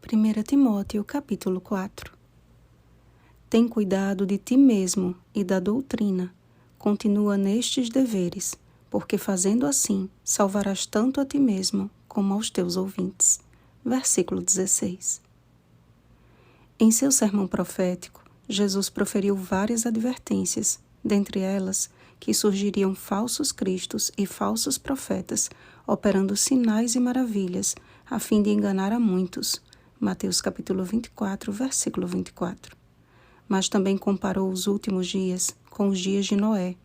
1 Timóteo, capítulo 4. Tem cuidado de ti mesmo e da doutrina. Continua nestes deveres, porque fazendo assim, salvarás tanto a ti mesmo como aos teus ouvintes. Versículo 16. Em seu sermão profético, Jesus proferiu várias advertências, dentre elas que surgiriam falsos cristos e falsos profetas, operando sinais e maravilhas, a fim de enganar a muitos. Mateus capítulo 24, versículo 24. Mas também comparou os últimos dias com os dias de Noé,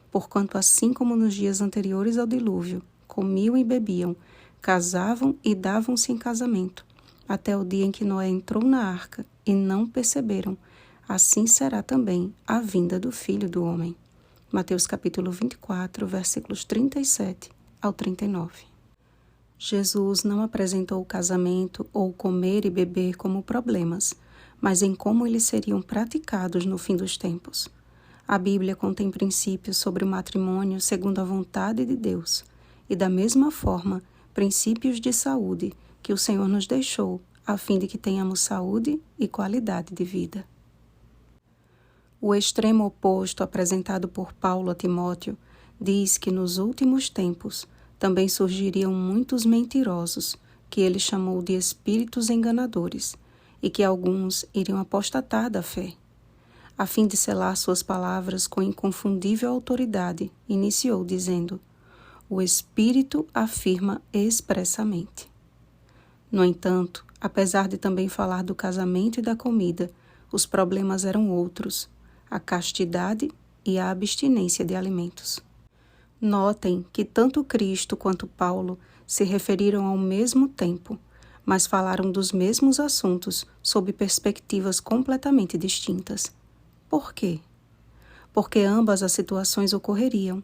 porquanto assim como nos dias anteriores ao dilúvio, comiam e bebiam, casavam e davam-se em casamento, até o dia em que Noé entrou na arca e não perceberam, assim será também a vinda do Filho do Homem. Mateus capítulo 24, versículos 37 ao 39. Jesus não apresentou o casamento ou o comer e beber como problemas, mas em como eles seriam praticados no fim dos tempos. A Bíblia contém princípios sobre o matrimônio segundo a vontade de Deus, e da mesma forma, princípios de saúde que o Senhor nos deixou, a fim de que tenhamos saúde e qualidade de vida. O extremo oposto apresentado por Paulo a Timóteo diz que nos últimos tempos também surgiriam muitos mentirosos, que ele chamou de espíritos enganadores, e que alguns iriam apostatar da fé. A fim de selar suas palavras com inconfundível autoridade, iniciou dizendo: o Espírito afirma expressamente. No entanto, apesar de também falar do casamento e da comida, os problemas eram outros: a castidade e a abstinência de alimentos. Notem que tanto Cristo quanto Paulo se referiram ao mesmo tempo, mas falaram dos mesmos assuntos sob perspectivas completamente distintas. Por quê? Porque ambas as situações ocorreriam,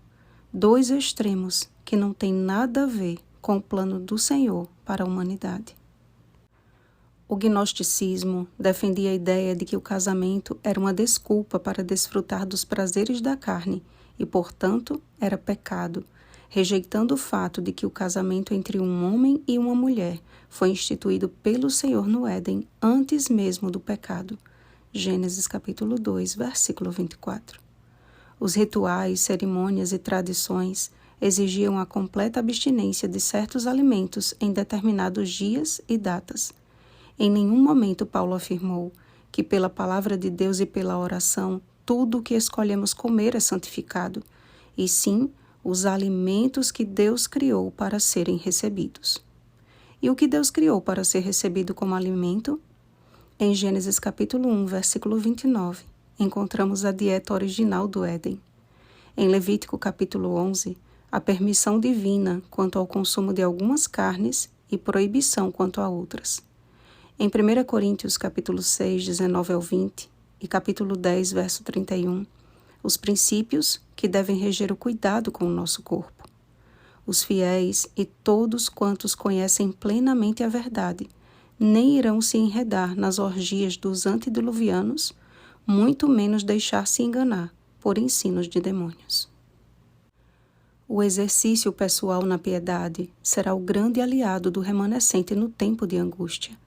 dois extremos que não têm nada a ver com o plano do Senhor para a humanidade. O gnosticismo defendia a ideia de que o casamento era uma desculpa para desfrutar dos prazeres da carne e, portanto, era pecado, rejeitando o fato de que o casamento entre um homem e uma mulher foi instituído pelo Senhor no Éden antes mesmo do pecado. Gênesis capítulo 2, versículo 24. Os rituais, cerimônias e tradições exigiam a completa abstinência de certos alimentos em determinados dias e datas. Em nenhum momento Paulo afirmou que pela palavra de Deus e pela oração tudo o que escolhemos comer é santificado, e sim os alimentos que Deus criou para serem recebidos. E o que Deus criou para ser recebido como alimento? Em Gênesis capítulo 1, versículo 29, encontramos a dieta original do Éden. Em Levítico capítulo 11, a permissão divina quanto ao consumo de algumas carnes e proibição quanto a outras. Em 1 Coríntios capítulo 6, 19 ao 20, e capítulo 10, verso 31, os princípios que devem reger o cuidado com o nosso corpo. Os fiéis e todos quantos conhecem plenamente a verdade nem irão se enredar nas orgias dos antediluvianos, muito menos deixar-se enganar por ensinos de demônios. O exercício pessoal na piedade será o grande aliado do remanescente no tempo de angústia.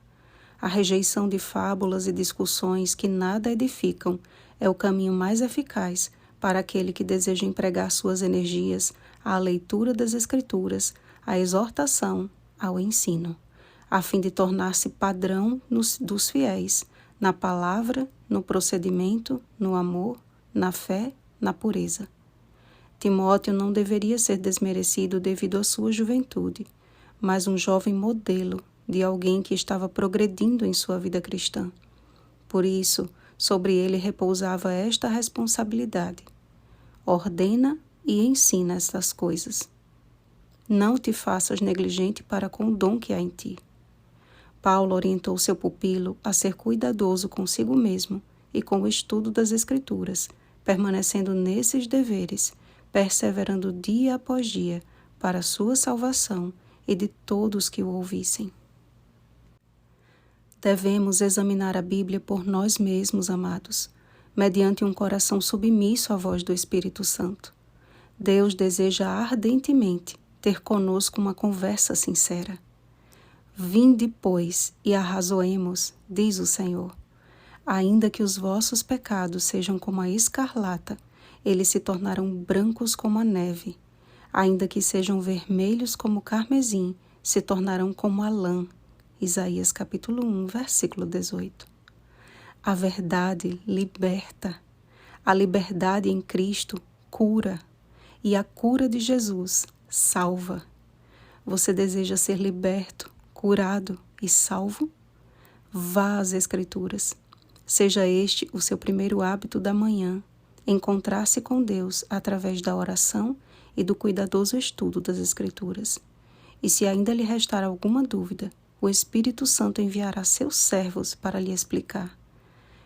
A rejeição de fábulas e discussões que nada edificam é o caminho mais eficaz para aquele que deseja empregar suas energias à leitura das Escrituras, à exortação, ao ensino, a fim de tornar-se padrão dos fiéis, na palavra, no procedimento, no amor, na fé, na pureza. Timóteo não deveria ser desmerecido devido à sua juventude, mas um jovem modelo de alguém que estava progredindo em sua vida cristã. Por isso, sobre ele repousava esta responsabilidade: ordena e ensina estas coisas. Não te faças negligente para com o dom que há em ti. Paulo orientou seu pupilo a ser cuidadoso consigo mesmo e com o estudo das Escrituras, permanecendo nesses deveres, perseverando dia após dia para a sua salvação e de todos que o ouvissem. Devemos examinar a Bíblia por nós mesmos, amados, mediante um coração submisso à voz do Espírito Santo. Deus deseja ardentemente ter conosco uma conversa sincera. Vinde, pois, e arrazoemos, diz o Senhor. Ainda que os vossos pecados sejam como a escarlata, eles se tornarão brancos como a neve. Ainda que sejam vermelhos como o carmesim, se tornarão como a lã. Isaías capítulo 1, versículo 18. A verdade liberta. A liberdade em Cristo cura. E a cura de Jesus salva. Você deseja ser liberto, curado e salvo? Vá às Escrituras. Seja este o seu primeiro hábito da manhã, encontrar-se com Deus através da oração e do cuidadoso estudo das Escrituras. E se ainda lhe restar alguma dúvida, o Espírito Santo enviará seus servos para lhe explicar.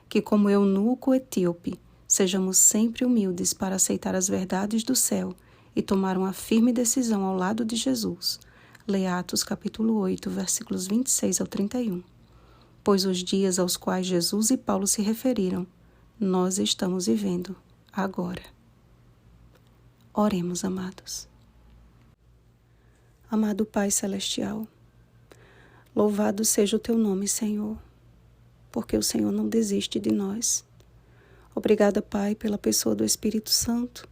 Que como eunuco etíope, sejamos sempre humildes para aceitar as verdades do céu e tomar uma firme decisão ao lado de Jesus. Leia Atos capítulo 8, versículos 26 ao 31. Pois os dias aos quais Jesus e Paulo se referiram, nós estamos vivendo agora. Oremos, amados. Amado Pai Celestial, louvado seja o Teu nome, Senhor, porque o Senhor não desiste de nós. Obrigada, Pai, pela pessoa do Espírito Santo,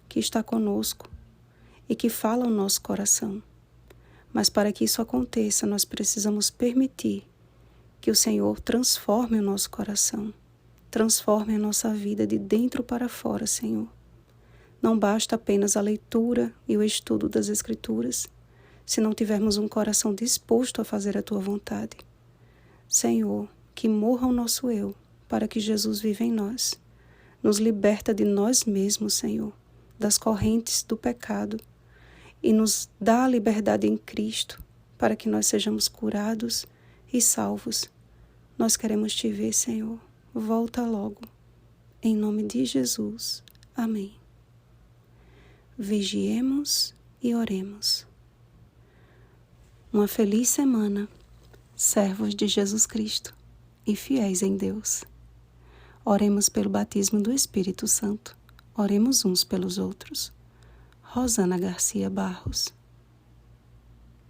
que está conosco e que fala ao nosso coração. Mas para que isso aconteça, nós precisamos permitir que o Senhor transforme o nosso coração, transforme a nossa vida de dentro para fora, Senhor. Não basta apenas a leitura e o estudo das Escrituras, se não tivermos um coração disposto a fazer a Tua vontade. Senhor, que morra o nosso eu, para que Jesus viva em nós. Nos liberta de nós mesmos, Senhor, das correntes do pecado, e nos dá a liberdade em Cristo, para que nós sejamos curados e salvos. Nós queremos Te ver, Senhor. Volta logo. Em nome de Jesus. Amém. Vigiemos e oremos. Uma feliz semana, servos de Jesus Cristo e fiéis em Deus. Oremos pelo batismo do Espírito Santo. Oremos uns pelos outros. Rosana Garcia Barros.